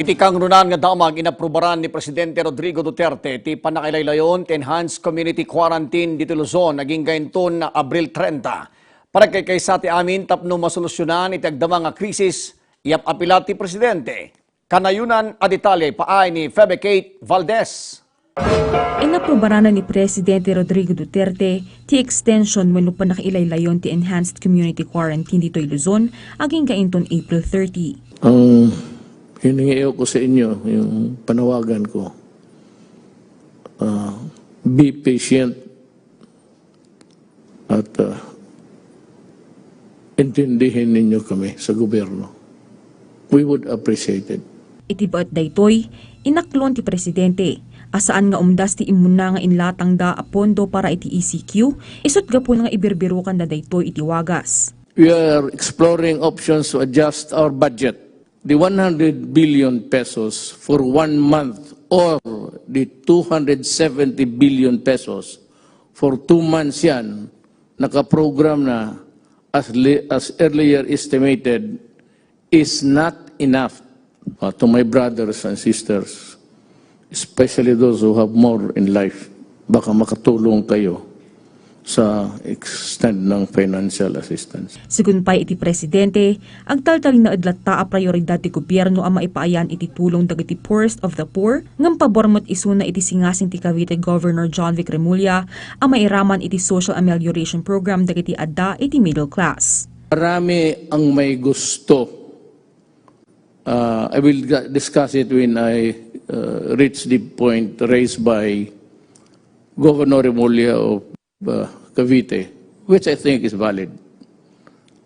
Iti kangrunan nga damag inaprubaran ni Presidente Rodrigo Duterte ti panakailaylayon ti Enhanced Community Quarantine dito Luzon naging gainton na Abril 30. Para kay kaysa ti amin tapno masolusyonan iti agdama nga krisis iyap apilat ti Presidente. Kanayunan a detalye paay ni Febe Kate Valdez. Inaprobaranan ni Presidente Rodrigo Duterte ti extension wenno panakailaylayon ti Enhanced Community Quarantine dito Luzon aging gainton April 30. Hiningi ko sa inyo, yung panawagan ko, be patient at intindihin ninyo kami sa gobyerno. We would appreciate it. Iti baat daytoy, inaklon ti Presidente, asaan nga umdas ti imuna nga inlatang da a pondo para iti ECQ, isot gapon nga ibirbirukan na daytoy iti wagas. We are exploring options to adjust our budget. The 100 billion pesos for 1 month or the 270 billion pesos for 2 months yan, nakaprogram na as earlier estimated is not enough. To my brothers and sisters, especially those who have more in life, baka makatulong kayo sa extent ng financial assistance. Sigun pa iti Presidente, agtaltal na adlata a prioridad ti gobyerno ang maipaayan iti tulong dagiti poorest of the poor, ngam pabormot isuna iti singasing ti Cavite Governor John Vic Remulla ang mairaman iti social amelioration program dagiti adda iti middle class. Marami ang may gusto. I will discuss it when I reach the point raised by Governor Remulla of Cavite, which I think is valid.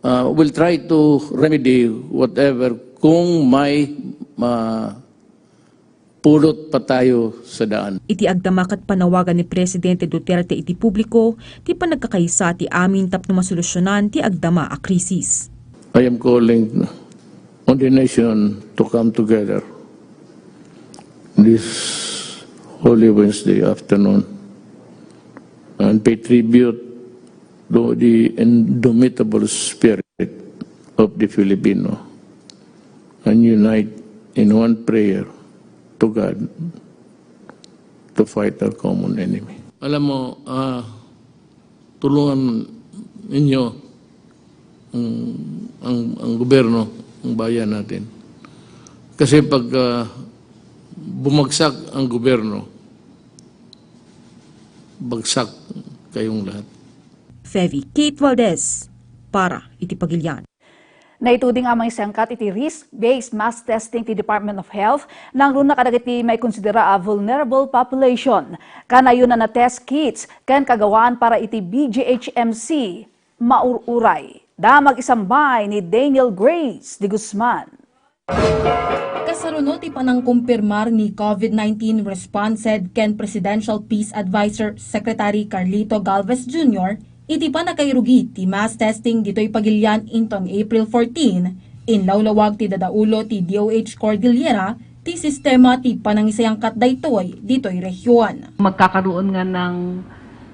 We'll try to remedy whatever kung may pulot pa tayo sa daan. Iti agdamakat panawagan ni Presidente Duterte iti publiko, ti panagkakaisa ti amin tapno masolusyonan ti agdama a krisis. I am calling on the nation to come together this Holy Wednesday afternoon and pay tribute to the indomitable spirit of the Filipino and unite in one prayer to God to fight our common enemy. Alam mo, tulungan ninyo ang gobyerno, ang bayan natin. Kasi pag bumagsak ang gobyerno, bagsak kayong lahat. Feve Kate Valdez, para iti Pagilian. Naituding amang isangkat iti risk-based mass testing ti Department of Health nang runa kadagiti may konsidera a vulnerable population. Kanayon na test kits kan kagawaan para iti BGHMC maururay. Damag isambay ni Daniel Grace de Guzman. Kasarunod ipanang kumpirmar ni COVID-19 responsed ken Presidential Peace Advisor Secretary Carlito Galvez Jr. iti pa nakairugi ti mass testing dito'y Pagilian inton April 14 inlawlawag ti dadaulo ti DOH Cordillera ti sistema ti panangisayangkat daytoy dito'y rehiyon. Magkakaroon nga ng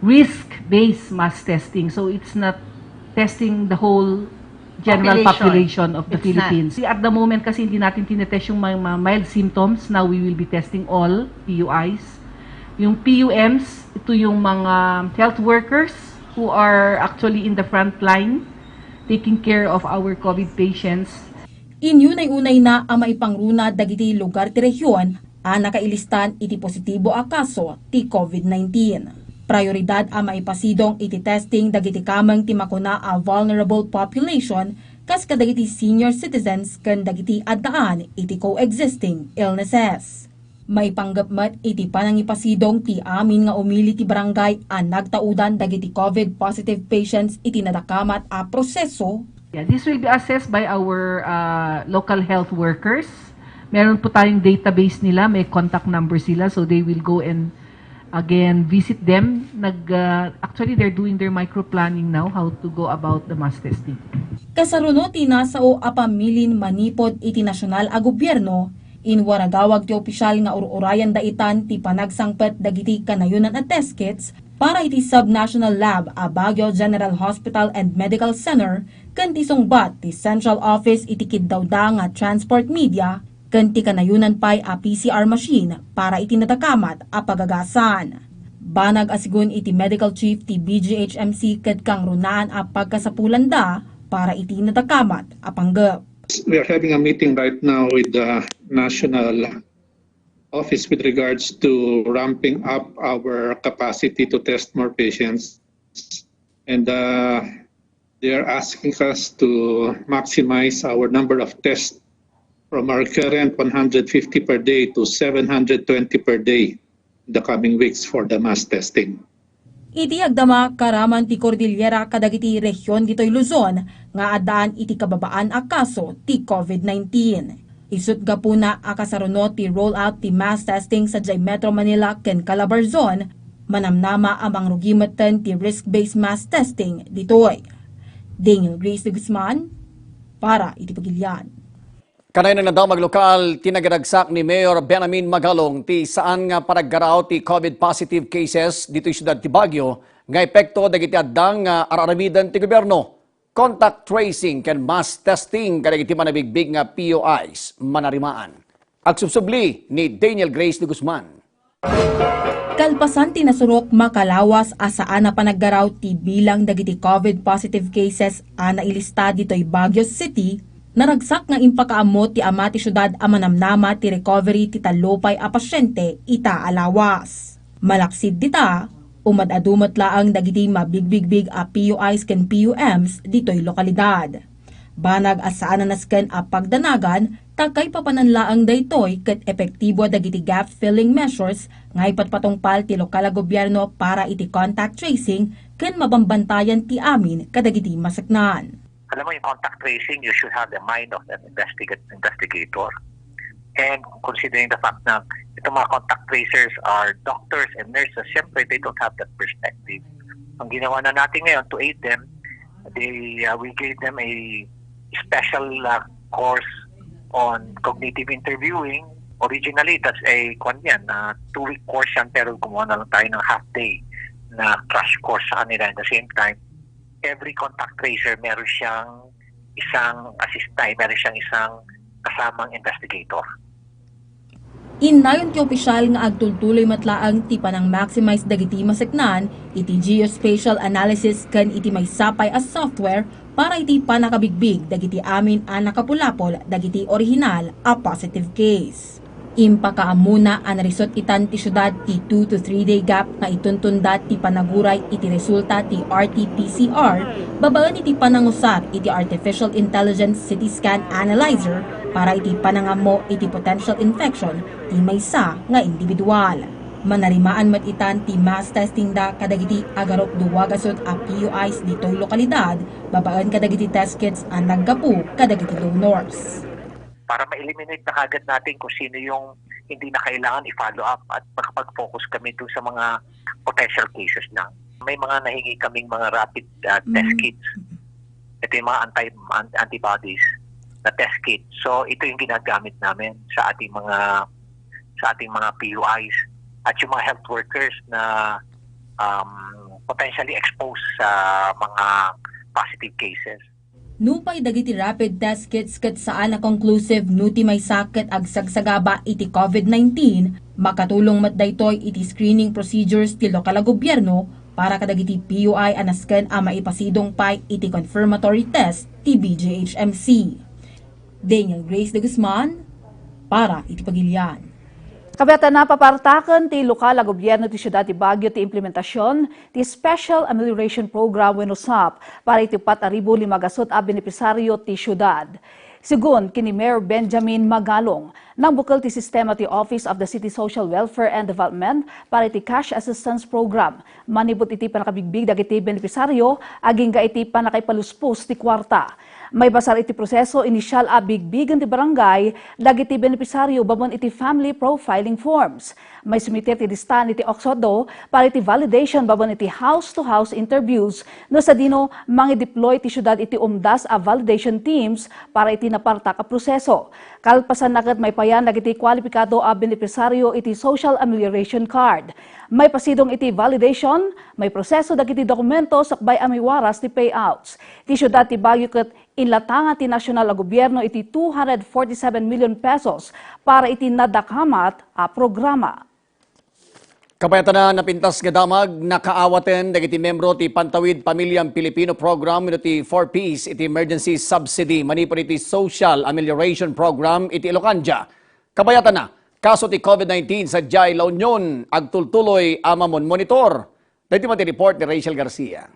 risk-based mass testing, so it's not testing the whole general population of the Philippines. At the moment kasi hindi natin tinetest yung mga mild symptoms. Now we will be testing all PUIs. Yung PUMs, ito yung mga health workers who are actually in the front line taking care of our COVID patients. Inyo na unay na ang maipangruna dagiti lugar ti rehiyon ang nakailistan iti positibo a kaso ti COVID-19. Prioridad ang maipasidong iti testing dagiti kamang ti makuna a vulnerable population kas kadagiti senior citizens ken dagiti addaan iti coexisting illnesses. Maipanggapmat iti panangipasidong ti amin nga umili ti barangay ang nagtaudan dagiti COVID positive patients iti nadakamat a proseso. This will be assessed by our local health workers. Meron po tayong database nila, may contact number sila, so they will go and again visit them. Actually they're doing their micro-planning now how to go about the mass testing. Kasarunod ti nasao a pamilin manipod iti nasyonal a gobyerno in waragawag ti opisyal nga ururayan daitan ti panagsangpet dagiti kanayunan at test kits para iti Subnational Lab a Baguio General Hospital and Medical Center ken ti sungbat ti Central Office iti Kiddawda nga Transport Media Kanti kanayunan pa'y a PCR machine para iti natakamat a pagagasan. Banag asigun iti medical chief ti BGHMC ket kang runaan a pagkasapulanda para iti natakamat a panggep. We are having a meeting right now with the national office with regards to ramping up our capacity to test more patients. And they are asking us to maximize our number of tests from our current 150 per day to 720 per day in the coming weeks for the mass testing. Iti agdama karaman ti Cordillera kadagiti rehiyon ditoy Luzon nga adaan iti kababaan a kaso ti COVID-19. Isut gapuna a kasaruno ti rollout ti mass testing sa Metro Manila ken Calabarzon, manamnama amang rugimaten ti risk-based mass testing ditoy. Daniel Grace de Guzman para iti Pagilian. Kanay na daw maglokal, tinagaragsak ni Mayor Benamin Magalong ti saan nga paraggaraw ti COVID positive cases dito sa siyudad ti Baguio nga epekto dagiti addang nga araramidan ti gobyerno. Contact tracing ken mass testing kadagiti manabigbig nga POIs manarimaan. Agsubsubli ni Daniel Grace de Guzman. Kalpasan ti nasurok makalawas asaan na panaggaraw ti bilang dagiti COVID positive cases a nailista ditoy Baguio City. Naragsak nga impakaamot ti ama ti syudad a manamnama ti recovery ti talopay a pasyente ita alawas. Malaksid dita, umad-adumat laang dagiti mabigbigbig a PUIs ken PUMs ditoy lokalidad. Banag asaan na nasken a pagdanagan, takay papananlaang daytoy ket epektibo dagiti gap filling measures nga ipatpatungpal ti lokal a gobyerno para iti contact tracing ken mabambantayan ti amin kadagiti masaknan. Alam mo, yung contact tracing, you should have the mind of an investigator. And considering the fact na itong mga contact tracers are doctors and nurses, siyempre they don't have that perspective. Ang ginawa na natin ngayon to aid them, we gave them a special course on cognitive interviewing. Originally, that's a 2-week course yan, pero gumawa na lang tayo ng half-day na crash course sa kanila. At the same time, every contact tracer meron siyang isang assistant, meron siyang isang kasamang investigator. Inayon ti opisyal nga agtultuloy matlaang ti panang maximize dagiti masaknan, iti geospatial analysis ken iti may sapay as software para iti panakabigbig dagiti amin a nakapulapol dagiti original a positive case. Impakaamuna ang narisot itan ti syudad ti 2 to 3 day gap nga ituntunda ti panaguray iti resulta ti RT-PCR, babaan iti panangusar iti Artificial Intelligence CT Scan Analyzer para iti panangamo iti potential infection ti maysa nga individual. Manarimaan mat itan ti mass testing da kadagiti agarok duwagasot a PUIs ditoy lokalidad, babaan kadagiti test kits ang naggapu kadagiti donors. Para ma-eliminate na kagad natin kung sino yung hindi na kailangan i-follow up at makapag-focus kami doon sa mga potential cases lang. May mga nahingi kaming mga rapid test kits. Ito yung mga antibodies na test kit. So ito yung ginagamit namin sa ating mga PUIs at yung mga health workers na potentially exposed sa mga positive cases. Nupay dagiti rapid test kits ket saan na conclusive nuti may sakit ag sagsagaba iti COVID-19, makatulong mat daytoy iti screening procedures ti lokal a gobyerno para kadagiti PUI anasken a maipasidong pay iti confirmatory test ti BGHMC. Daniel Grace de Guzman para iti Pagilian. Kabata na papartaken ti lokal a gobyerno ti siyudad ti Baguio ti implementasyon ti Special Amelioration Program wenno SAP para iti 4,500 a benepisaryo ti siyudad. Sigun kini Mayor Benjamin Magalong, nang bukal ti sistema ti Office of the City Social Welfare and Development para iti Cash Assistance Program. Manibot iti panakabigbig dagiti benepisaryo aging ga iti panakaipaluspos ti kwarta. May basar iti proseso inisyal a bigbigan ti barangay dagiti benepisaryo babon iti family profiling forms. May sumiter ti listan iti Oksodo para iti validation babon iti house-to-house interviews no sa dino mangi-deploy ti syudad iti umdas a validation teams para iti naparta ka proseso. Kalpasan naket may payan dagiti kwalipikado a benepisaryo iti Social Amelioration Card. May pasidong iti validation, may proseso dagiti dokumento sakbay amiwaras ti payouts. Ti syudad ti Baguio ket Inlatangan ti nasyonal a gobyerno iti 247 million pesos para iti nadakamat a programa. Kabayatan na napintas nga damag, nakaawaten dagiti membro ti Pantawid Pamilyang Pilipino Program iti 4Ps iti Emergency Subsidy manipod iti Social Amelioration Program iti Ilocanja. Kabayatan na, kaso ti COVID-19 sa Jai La Union, agtultuloy amamon monitor. Dito mati report ni Rachel Garcia.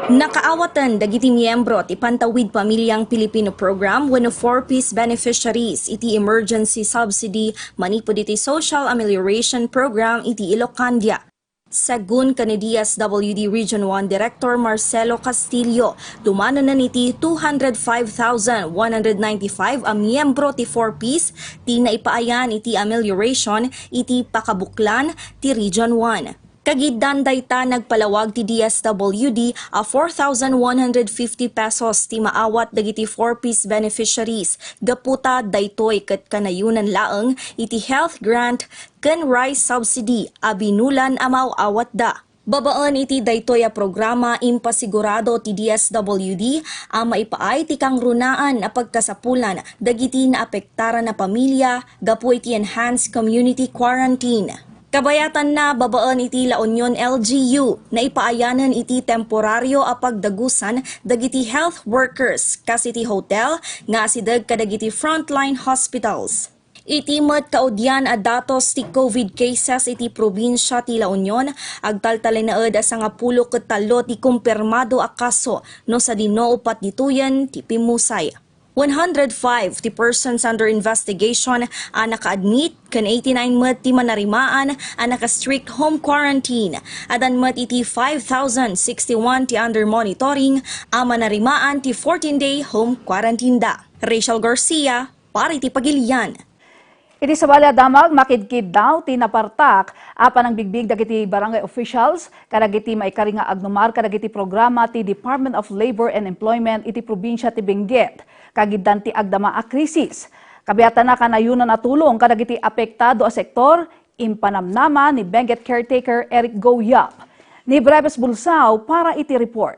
Nakaawatan dagiti miyembro ti Pantawid Pamilyang Pilipino Program wenno 4Ps beneficiaries iti emergency subsidy manipod iti Social Amelioration Program iti Ilocanja. Sagun kani DSWD Region 1 Director Marcelo Castillo, dumano na niti 205,195 a miyembro ti 4Ps ti naipaayan iti amelioration iti pakabuklan ti Region 1. Kagiddan dayta nagpalawag ti DSWD a 4,150 pesos ti maawat dagiti 4Ps beneficiaries gaputa daytoy ket kanayunan laeng iti health grant ken rice subsidy a binulan amaw awat da. Babaan iti daytoy a programa impasigurado ti DSWD a maipaay ti kangrunaan a pagkasapulan dagiti naapektaran na pamilya gapu iti enhanced community quarantine. Kabayatan na babaan iti La Union LGU na ipaayanan iti temporaryo a pagdagusan dagiti health workers kas iti hotel nga asideg kadagiti frontline hospitals. Iti met kaudyan a datos ti COVID cases iti probinsya ti La Union agtaltalinaed a 10 ket 3 ti kumpirmado a kaso no sa dinoopat dituyen ti pimusay. 105 ti persons under investigation a naka-admit ken 89 met ti manarimaan a naka-strict home quarantine. Adan met iti 5,061 ti under monitoring a manarimaan ti 14-day home quarantine da. Rachel Garcia, para iti Pagilian. Iti sabali a damag makidkid daw ti napartak apan ang bigbig dagiti barangay officials kadagiti maikari nga agnumar kadagiti programa ti Department of Labor and Employment iti probinsya ti Benguet kagiddan ti agdama a krisis. Kabiyatan na kanayunan na tulong kadagiti apektado a sektor impanamnama ni Benguet caretaker Eric Goyap. Ni Breves Bulsao para iti report.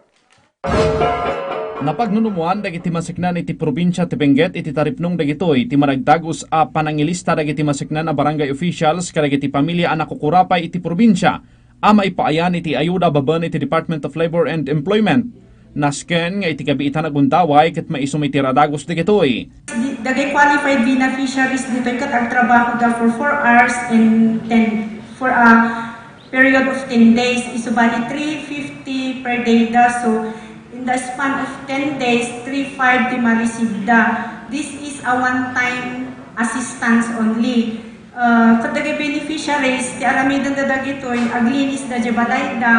Napagnunumuan dagiti masiknan iti probinsya ti Benguet iti taripnong dagitoy ti maragdagos a panangilista dagiti masiknan a barangay officials kadagiti pamilya a nakukurapay iti probinsya a maipaayan iti ayuda baben iti Department of Labor and Employment. Nasken nga iti kabiitan agundaway ket maisum iti radagos dagitoy. Dagay qualified beneficiaries ditoy ket agtrabaho da for 4 hours and 10 for a period of 10 days isubali 350 per day da, so in the span of 10 days, 3,500 ti ma-receive da. This is a one-time assistance only. Kadagay beneficiaries, ti aramidan da dagitoy, aglinis da jabalay da,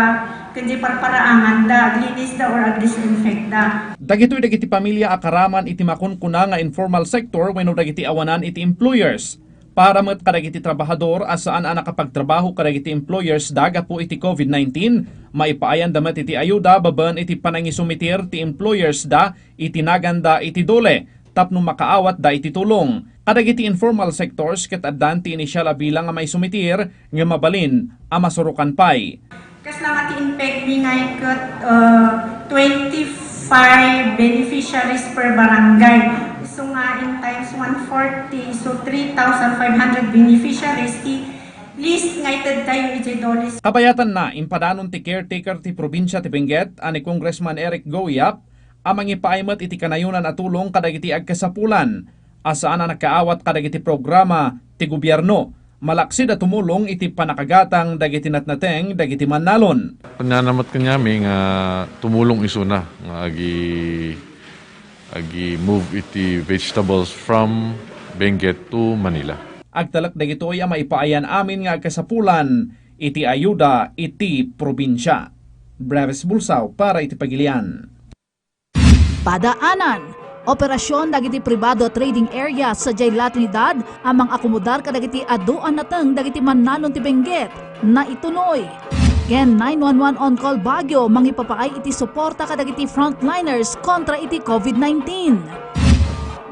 kundi parparaangan da, aglinis da or agdisinfect da. Dagitoy dagiti pamilya akaraman iti makunkuna nga informal sector wenno dagiti awanan iti employers. Para met kadagiti trabahador asaan a nakapagtrabaho kadagiti employers daga po iti COVID-19, maipaayan damat iti ayuda baben iti panangisumitir ti employers da iti naganda iti dole tapno makaawat da iti tulong. Kadagiti informal sectors ket addan ti inisyal a bilang nga maisumitir nga mabalin a masurukan pay. Kas lang ati impact mi ngay ket 25 beneficiaries per barangay. So nga in times 140, so 3,500 beneficiaries, list ngayon tayo dollars. Kabayatan na, impadanon ti caretaker ti probinsya ti Benguet, ani Congressman Eric Goyap, amang ipaaymat iti kanayunan at tulong kadagiti agkasapulan, asaan na nakaawat kadagiti programa ti gobyerno, malaksid at tumulong iti panakagatang dagiti natnateng dagiti mannalon. Pananamat kanyami nga tumulong isuna nga agi move iti vegetables from Benguet to Manila. Agtalak dagitoy a maipaayan amin nga kasapulan iti ayuda iti probinsya. Breves Bulsao para iti Pagilian. Padaanan, operasyon dagiti pribado trading area sa Jayla Trinidad amang akomodar kadagiti aduan nateng dagiti mannalon ti Benguet na ituloy. Ken 911 on-call Baguio mangipapaay iti suporta kadagiti frontliners kontra iti COVID-19.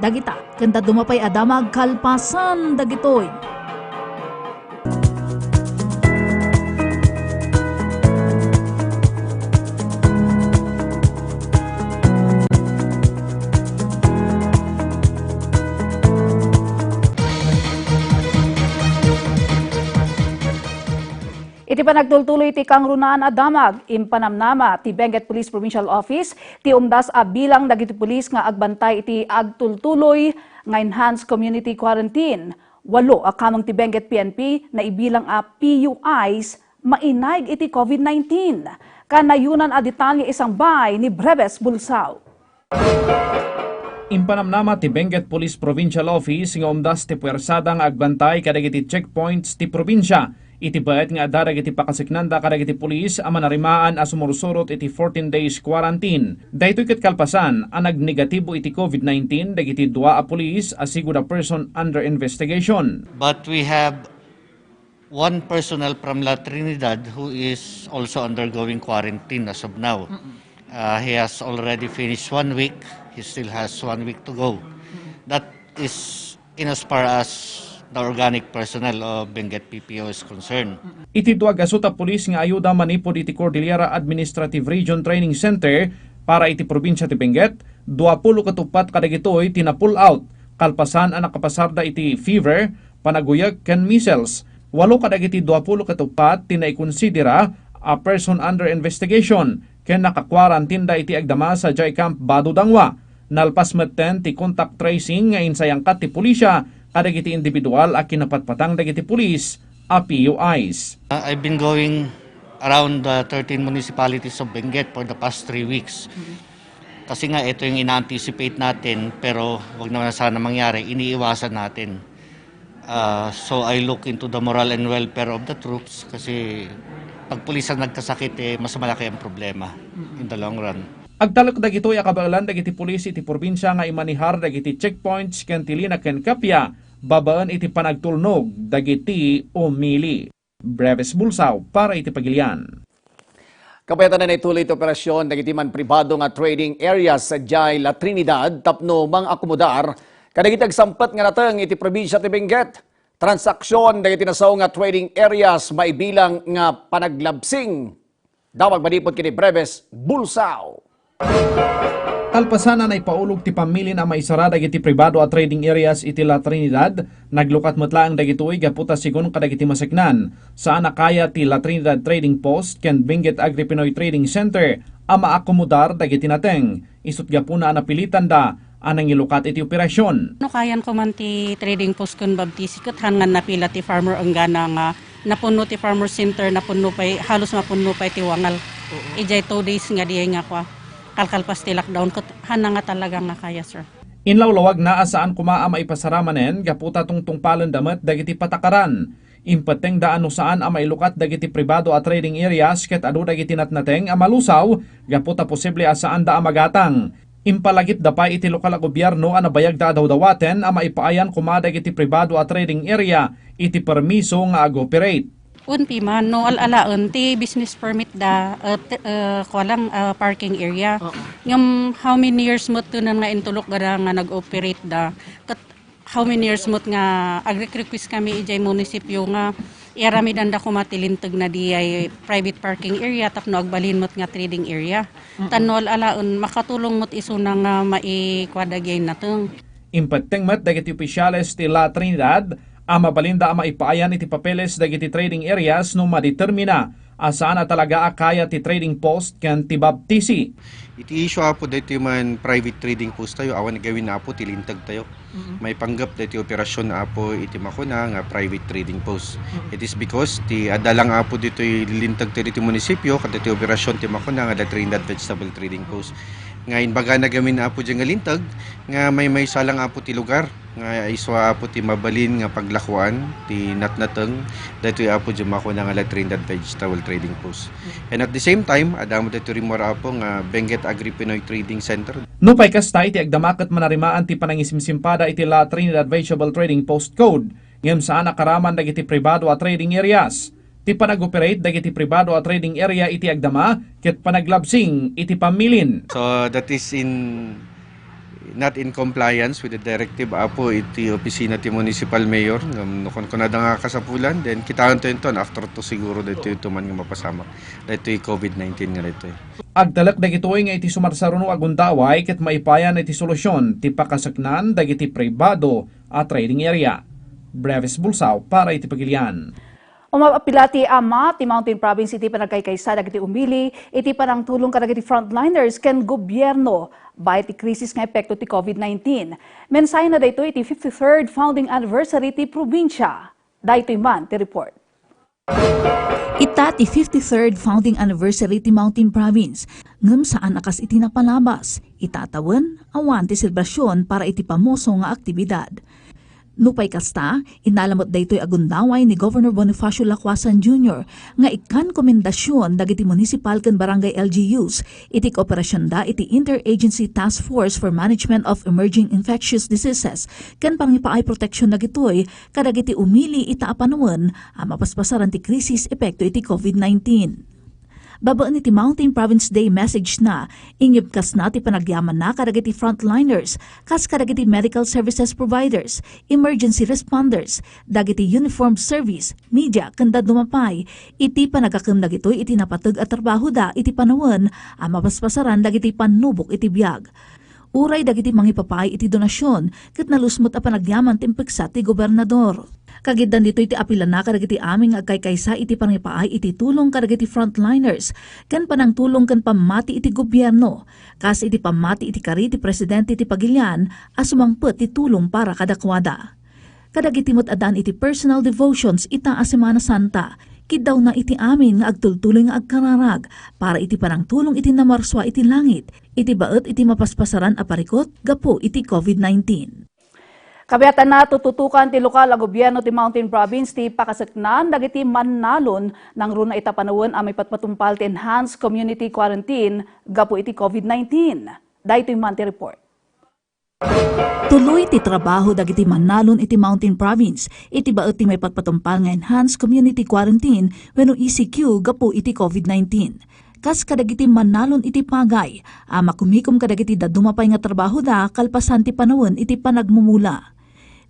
Dagita, kanta dumapay adamag kalpasan dagitoy. Iti panagtultuloy ti kang runaan a damag, impanamnama ti Benguet Police Provincial Office, ti umdas a bilang dagiti pulis nga agbantay iti agtultuloy nga enhanced community quarantine. 8 a kamang ti Benguet PNP na ibilang a PUIs mainayg iti COVID-19. Kanayunan a detalye isang bay ni Breves Bulsao. Impanamnama ti Benguet Police Provincial Office nga umdas ti puwersada nga agbantay kadagiti checkpoints ti probinsya. Iti bayat nga adarag iti pakasiknanda kadagiti pulis a manarimaan a sumursurot iti 14 days quarantine. Daytoy ket kalpasan ang nagnegatibo iti COVID-19 dagiti 2 a pulis a sigud a person under investigation. But we have one personnel from La Trinidad who is also undergoing quarantine as of now. He has already finished 1 week. He still has 1 week to go. That is in as far as the organic personnel of Benguet PPO is concerned. Iti duag asuta pulis nga ayuda manipod iti Cordillera Administrative Region Training Center para iti probinsya ti Benguet, 20 katupat kadagitoy tina-pull out, kalpasan ang nakapasarda iti fever, panaguyag ken measles. 8 kadagiti 20 katupat tinaikonsidera a person under investigation ken naka-quarantine iti agdama sa Jai Camp Bado Dangwa. Nalpas metten ti contact tracing nga insayangkat ti pulisya kadagiti individual a kinapatpatang dagiti pulis a PUIs. I've been going around the 13 municipalities of Benguet for the past 3 weeks. Kasi nga ito yung ina-anticipate natin pero wag naman sana mangyari, iniiwasan natin. So I look into the moral and welfare of the troops kasi pag pulisan nagkasakit mas malaki ang problema in the long run. Agtalok dagitoy akabalan dagiti pulis iti probinsya nga imanihar dagiti checkpoints ken tilina ken kapya babaan iti panagtulnog dagiti umili. Breves Bulsao para iti Pagilian. Kapayatan na ituloy iti operasyon dagiti man pribado nga trading areas sa Jai La Trinidad tapno mang akomodar kadagiti agsampat nga nateng iti probinsya ti Benguet. Transaksyon dagiti nasaw nga trading areas maibilang nga panaglabsing. Dawag manipod kini Breves Bulsao. Kalpasan na ipaulog ti pamilin a maisara dagiti pribado at trading areas iti La Trinidad, naglukat metlaang dagitoy gaputa sigon kadagiti maseknan saan nakaya ti La Trinidad Trading Post ken Benguet Agri Pinoy Trading Center a maakomodar dagiti nateng. Isut gapuna napilitan da anang ilukat iti operasyon. No kayan ko man ti trading post kun babtisikot hangan napila ti farmer ang gana nga napuno ti farmer center napuno pay halos mapuno pay ti wangal. Ijay 2 days nga diay nga kwa kalkalpas ti lockdown ket hanang nga talaga nga kaya sir. Inlawlawag na asaan kumaa maipasaramanen gaputa tungtung palan damet dagiti patakaran. Impateng daan saan a mailukat dagiti pribado at trading areas ket adu dagiti natnateng a malusaw gaputa posible asaan da magatang. Impalagip da pa iti lokal a gobyerno a nabayag da daw-dawaten a maipaayan kumadag iti pribado at trading area iti permiso nga ag-operate. Unpi man no alalaon ti business permit da kualang parking area. Ngam how many years mo tunan nga intulok gara nga nag-operate da how many years mo nga agri-request kami ijay munisipyo nga iaramidan da kumatilintag na di ay private parking area tapno agbalin mo't nga trading area. Tanol alaon makatulong mo't iso na nga maikwadagay na tong. Impateng met dagiti opisyales ti La Trinidad a mabalinda a maipaayan iti papeles dagiti trading areas no madetermina asaan na talaga akaya ti trading post ken ti baptisi. Iti issue apo dito man private trading post tayo awan gawin na apo tilintag tayo. May panggap dito operasyon na apo iti makuna nga private trading post. It is because ti adalang apo dito lintag tayo dito munisipyo kada ti operasyon ti makuna nga the Trinidad Vegetable Trading Post. Ngayon baga nagamin na apo dyan nga lintag nga may salang apo ti lugar nga iswa apo ti mabalin nga paglakuan ti natnateng dito apo dyan makuna nga la Trinidad Vegetable Trading Post. And at the same time adamo dito rin mora apo nga Benguet Agri Pinoy Trading Center. No pay kasta iti agdamaket manarimaan ti panangisimsimpada iti La Trinidad Vegetable Trading Post Code ngem saan nakaraman dagiti pribado at trading areas. Ti panag-operate dagiti pribado at trading area iti agdama ket panaglabsing iti pamilin. So that is not in compliance with the directive apo iti opisina ti municipal mayor nukon ko na nga kasapulan then kitaan to inton after to siguro dito man nga mapasama dito COVID-19 nga dito. Agdalak dagitoy nga iti sumarsaruno agundaway ket maipayan iti solusyon ti pakasaknan dagiti pribado at trading area. Breves Bulsao para iti Pagilian. Umapilati ama ti Mountain Province iti panagkaykaysa dagiti umili iti panang tulong kadagiti frontliners ken gobyerno bay ti krisis nga epekto ti COVID-19. Mensahe na dayto iti 53rd founding anniversary ti probinsya. Daytoy man ti report. Ita ti 53rd founding anniversary ti Mountain Province. Ngem saan akas iti napalabas, itatawan awan ti selebrasyon para iti pamoso nga aktibidad. Nupay kasta, inalamot daytoy agundaway ni Governor Bonifacio Lacuasan Jr. nga ikan komendasyon dagiti municipal ken barangay LGUs iti kooperasyon da iti Interagency Task Force for Management of Emerging Infectious Diseases ken pangipaay proteksyon dagitoy kadagiti umili ita apanuwen a mapaspasaran ti krisis epekto iti COVID-19. Babaan iti Mountain Province Day message na, ingibkas na ti panagyaman na kadagiti frontliners, kas kadagiti medical services providers, emergency responders, dagiti uniformed service, media, kanda dumapay, iti panagakam dagitoy iti napatag at trabaho da iti panawan, mapaspasaran dagiti panubok iti biyag. Uray dagiti mangipapay iti donasyon, ket nalusmot a panagyaman timpeksa ti gobernador. Kagidan dito iti apilan na kadagiti aming agkaykaysa iti pangipaay iti tulong kadagiti frontliners, ken panang tulong ken pamati iti gobyerno, kas iti pamati iti kari ti presidente iti Pagilian, asumangpet ti tulong para kadakwada. Kadagiti met adan iti personal devotions ita a Semana Santa, kidaw na iti amin nga agtultuloy nga agkararag para iti panang tulong iti namarswa iti langit, iti baet iti mapaspasaran a parikot gapo iti COVID-19. Kabiatan na tututukan ti lokal a gobyerno ti Mountain Province ti pakasaknan dagiti mannalon nang runa ita panawon a may patpatumpal ti enhanced community quarantine gapo iti COVID-19. Daytoy man ti report. Tuloy ti trabaho dagiti mannalon iti Mountain Province iti baet ti may patpatumpal nga enhanced community quarantine wenno ECQ gapo iti COVID-19. Kas kadagiti mannalon iti pagay, makumikom kadagiti dadumapay nga trabaho da kalpasan ti panawon iti panagmumula.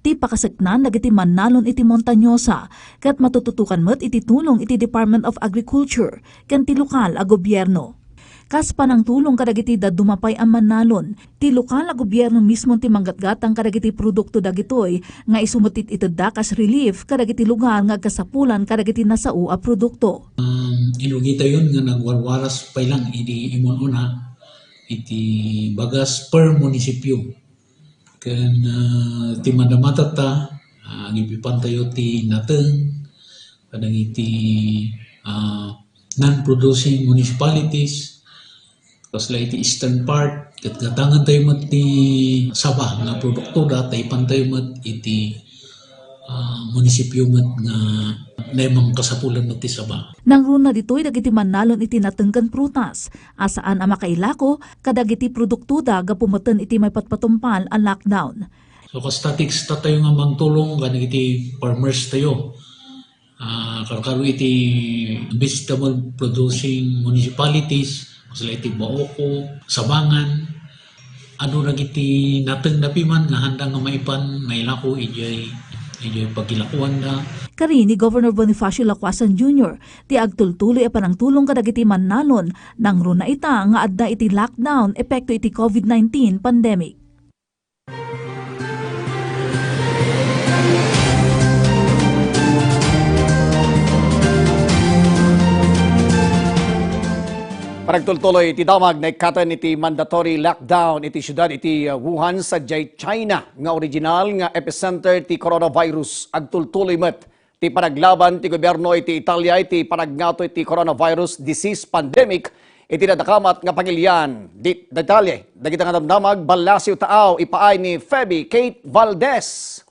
Ti pakasaknan dagiti mannalon iti Montañosa, ket matututukan met iti tulong iti Department of Agriculture, ken ti lokal a gobyerno. Kas panang tulong kadagiti dadumapay a mannalon, ti lokal a gobyerno mismo ti manggatgatang kadagiti produkto dagitoy, nga isumutit iti dakas relief kadagiti lugar nga kasapulan kadagiti nasao a produkto. Inugita yun nga nagwarwaras pa lang iti imununa iti bagas per munisipyo. Kan ti madamatata gipipan tayo ti nateng kadang iti non-producing municipalities kasla iti eastern part ket gatangan tayo mat ti Sabah nga produkto da tayo pantayo mat iti munisipyo mat nga nemang kasapulan mat ti Sabah. Nang runa ditoy dagiti mannalon iti natengken prutas, asaan a makailako kadagiti produkto da gapumeten iti may patpatumpal a lockdown. So kastatics tayo nga mangtulong kanang iti farmers tayo. Karkaro iti vegetable producing municipalities, sila iti Baoko, Sabangan, ano nagiti nateng napiman nga handang nga maipan nailako ijay pagkilakuan na. Kari ni Governor Bonifacio Lacuasan Jr. ti agtultuloy a panang tulong kadagiti mannalon nang runa ita nga adda iti lockdown epekto iti COVID-19 pandemic. Paragtultuloy iti damag na ikatan iti mandatory lockdown iti syudad iti Wuhan sa China nga original nga epicenter ti coronavirus. Agtultuloy met ti panaglaban ti gobyerno iti Italia iti panagnato iti coronavirus disease pandemic iti nadakamat nga pangilyan. Detalye, dagiti nga damdamag Balasiw Taaw ipaay ni Feby Kate Valdez.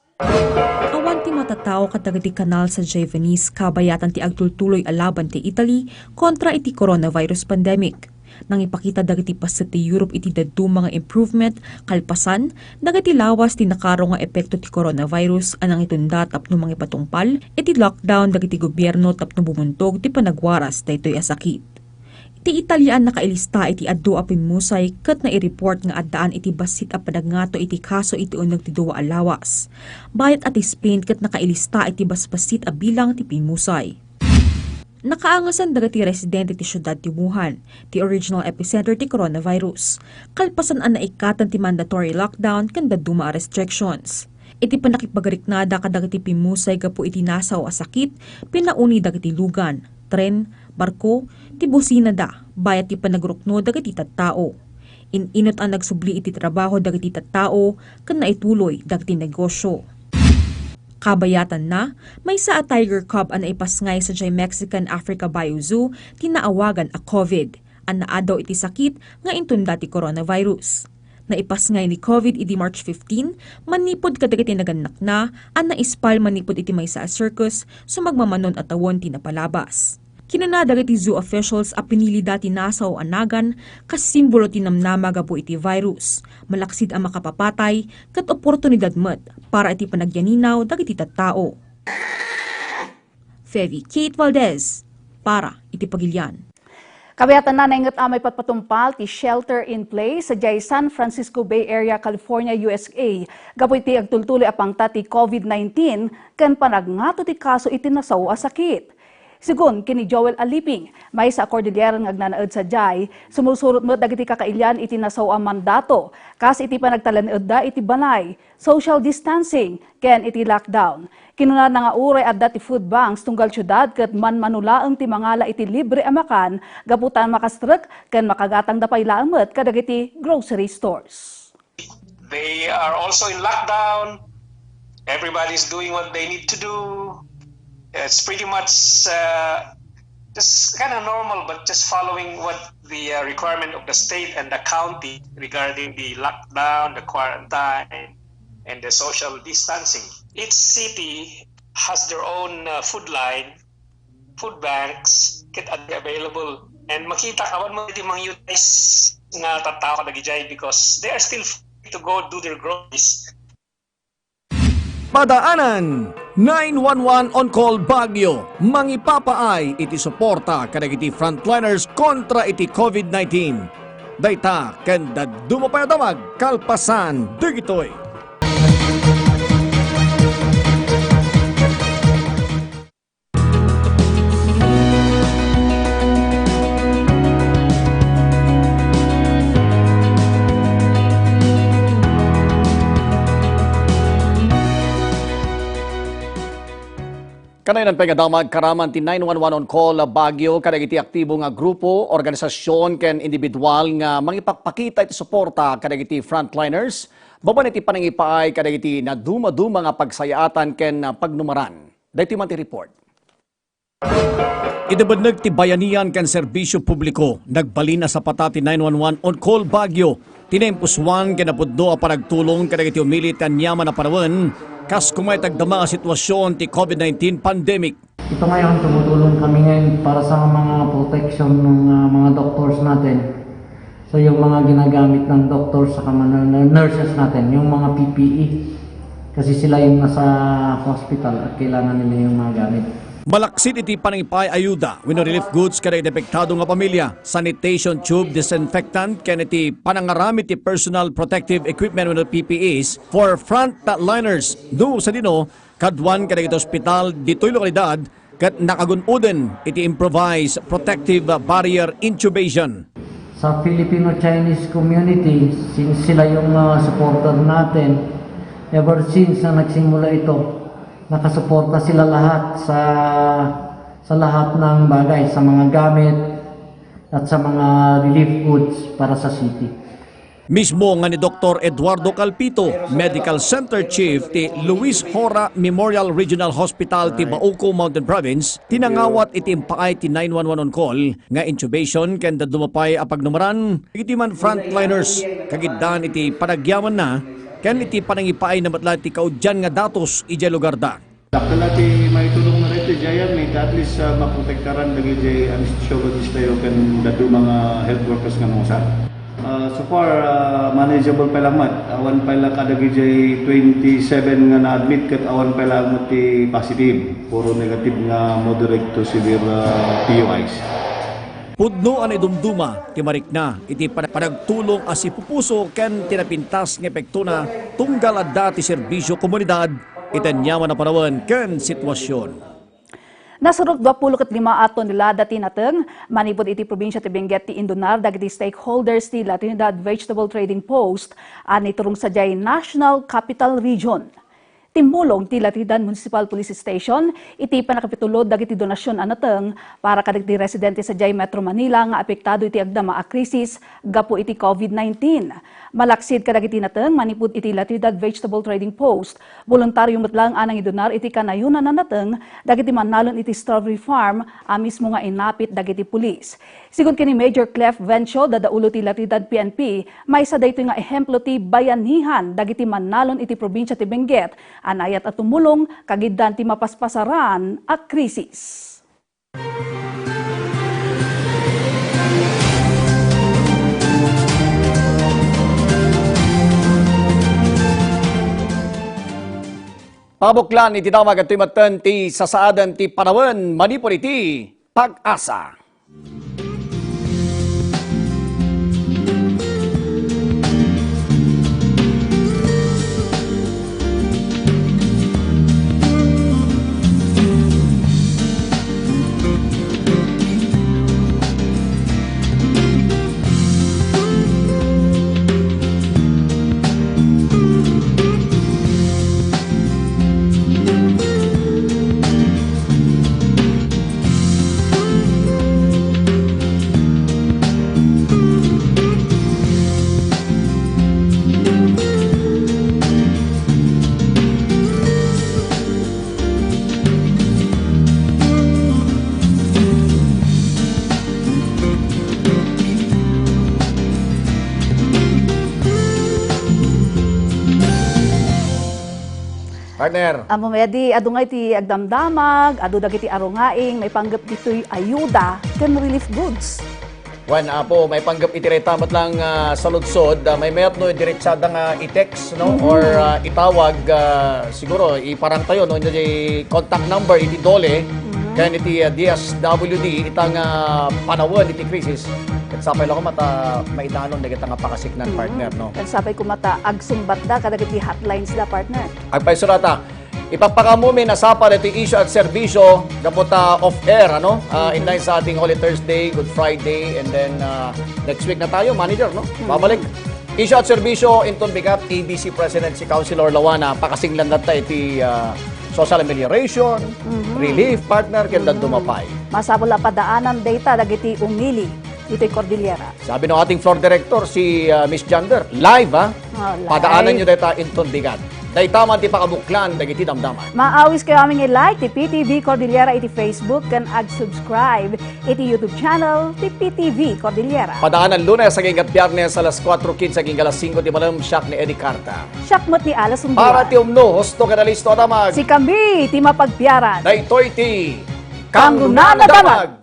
Awan ti matatao kadagiti kanal sa Javanese kabayatan ti agtultuloy alaban ti Italy kontra iti coronavirus pandemic. Nang ipakita dagiti paset ti Europe iti daduma nga improvement kalpasan dagiti lawas ti nakaro nga epekto ti coronavirus anang itunda tapno mangipatungpal iti lockdown dagiti gobyerno tapno bumuntog ti panagwaras daytoy a sakit. Iti Italian nakailista iti addo a pimusay ket na i-report nga addaan iti basit a panagngato iti kaso iti uneg ti duwa a lawas. Bayat ati Spain ket nakailista iti basbasit a bilang ti pimusay. Nakaangasan dagiti residente ti syudad ti Wuhan, ti original epicenter ti coronavirus. Kalpasan an naikatan ti mandatory lockdown ken daduma a restrictions. Iti panakipagariknada kadagiti pimusay gapo iti nasaw a sakit, pinauni dagiti lugan, tren, barko, ti busina da, bayat ti panagrukno dagiti tattao. Inot ang nagsubli iti trabaho dagiti tattao, kan naituloy dagiti negosyo. Kabayatan na, may sa a tiger cub ang naipasngay sa Jay Mexican Africa Bio Zoo, tinaawagan a COVID, ang naadaw iti sakit nga intunda ti coronavirus. Naipasngay ni COVID iti March 15, manipod kadagiti naganak na, ang naispal manipod iti may sa a circus, sumagmamanon at tawon tinapalabas. Kinana dagiti zoo officials a pinili dati nasaw anagan kas simbolo tinamnama gapo iti virus. Malaksid ang makapapatay kat oportunidad met para iti panagyaninaw dagiti tattao. Fevi Kate Valdez para iti Pagilian. Kabayatan na naingat amay patpatumpal ti shelter in place sa Jay San Francisco Bay Area, California, USA. Gapo iti agtultuloy apangta ti COVID-19 ken panagnato ti kaso iti nasaw a sakit. Sigun kini Joel Aliping, may sa Cordillera ng agnanaed sa Jay, sumusurot mo dagiti kakailyan iti nasaw ang mandato, kas iti panagtalanaed da iti banay, social distancing, ken iti lockdown. Kinuna na nga uray at dati food banks tunggal syudad ket manmanulaang ti mangala iti libre amakan, gaputan makastrek ken makagatang dapay laamet kadagiti grocery stores. They are also in lockdown. Everybody's doing what they need to do. It's pretty much just kind of normal, but just following what the requirement of the state and the county regarding the lockdown, the quarantine, and the social distancing. Each city has their own food line, food banks, get available. And makita kawan mo iti mga youths nga tattao kadagijay because they are still free to go do their groceries. Padaanan 911 on call Baguio mangipapaay iti suporta kadagiti frontliners kontra iti COVID-19. Dayta ken dumapayadamag kalpasan digitoy. Kanaynan pa nga damag karaman ti 911 on call Baguio kadagiti aktibo nga grupo, organisasyon ken individual nga mangipakpakita iti suporta kadagiti frontliners baban iti panangipaay kadagiti na duma-duma nga pagsayaatan ken pagnumaran. Dayti man ti report. Idebedneg ti bayanihan ken serbisyo publiko nagbalin na sa patati 911 on call Baguio tinempuswan ken napudno a panagtulong kadagiti umilit ken yaman na panahon kas kumay tagdama ang sitwasyon ti COVID-19 pandemic. Ito ngayon, tumutulong kami ngayon para sa mga protection ng mga doctors natin. So yung mga ginagamit ng doctors sa mga nurses natin, yung mga PPE. Kasi sila yung nasa hospital at kailangan nila yung mga gamit. Malaksid iti panangipay ayuda, wino relief goods kada depektado nga pamilya, sanitation tube, disinfectant, ken iti panangaramit ti personal protective equipment wino PPEs for frontliners. Do sa dino, kadwan kada iti ospital ditoy lokalidad, kat nakagunuden iti improvised protective barrier intubation. Sa Filipino-Chinese community, since sila yung supporter natin, ever since na nagsimula ito, nakasuporta sila lahat sa lahat ng bagay, sa mga gamit at sa mga relief goods para sa city. Mismo nga ni Dr. Eduardo Calpito, Medical Center Chief ti Luis Hora Memorial Regional Hospital ti Bauco Mountain Province, tinangawat iti impaay ti 911 on call nga intubation ken dumapay a pagnumaran iti man frontliners kagiddan iti panagyaman na ken iti panangipaay na matla ti kaudyan nga datos iti lugar da. Dakala ti may tulong na rin ti Jayan, may at least maprotektaran lagi ti anesthesiologist tayo ken dadu mga health workers nga mga so far, manageable pa lang mat. Awan pa lang kadagi jay 27 nga na-admit kat awan pa lang ti positive. Puro negative nga moderate to severe PUIs. Pudno anay dumduma, timarik na, iti panagtulong as ipupuso ken tinapintas ng epekto na tunggal at dati serbisyo komunidad, itanyaman na panawan ken sitwasyon. Nasurok 25 aton nila dati nateng, manipod iti probinsya ti Benguet ti Indunar, dagiti stakeholders ti La Trinidad Vegetable Trading Post, ani turong sa Jay National Capital Region. Timulong ti Latidan Municipal Police Station, iti panakapitulod dagiti donasyon anateng para kadagiti residente sa Jay Metro Manila nga apektado iti agdama a krisis gapo iti COVID-19. Malaksid kadagiti nateng manipud iti Latidad Vegetable Trading Post. Voluntaryo metlang anang idonar iti kanayunan anateng dagiti manalon iti strawberry farm mismo nga inapit dagiti pulis. Sigun kini Major Clef Vencio dadaulo ti Latidad PNP, may sa daytoy nga ehemplo ti bayanihan dagiti manalon iti probinsya ti Benguet, anayat at tumulong kagiddan ti mapaspasaran a krisis. Pabuklan iti damag at timatan ti sasaadan ti Panawan, manipod iti Pag-asa. Partner. Amo medhi adu nga iti agdamdamag, adu dagiti arungaing, may panggap dito'y ayuda ken relief goods. Wan apo may panggap iti retamat lang sa lutsod, may mayat no diretsada nga i-text no or itawag siguro iparang tayo no iti contact number iti dole kan iti DSWD itang Panawan iti krisis. Ket sapay lang ko mata maidanon dagiti nga pakasiknan partner no. Ken sapay ko mata agsumbat da kadagiti hotlines da partner. Agpay surata ipapakamumin na sapa iti issue at serbisyo kapota off-air, ano? In line sa ating Holy Thursday, Good Friday, and then next week na tayo, manager, no? Babalik. Issue at serbisyo, Inton Bigat, ABC President si Councilor Lawana, pakasinglan na tayo iti social amelioration, relief partner, kendan dumapay. Masabol padaanan data dagiti umili ito'y Cordillera. Sabi ng ating floor director, si Miss Jander, live ha? Live. Padaanan nyo data Inton Bigat. Daytaman ti pakabuklan dagiti damdaman. Maawis kayo aming i-like ti PTV Cordillera iti Facebook kan ag-subscribe iti YouTube channel ti PTV Cordillera. Padaanan Lunes sa gingat Biyernes alas 4:15 sa gingalas 5 ti malam siak ni Eddie Carta. Siakmot ni alas umbuan. Para ti umno hosto kanalisto damag. Si Kambi ti mapagbiyaran. Daytoy ti Kangrunana damag.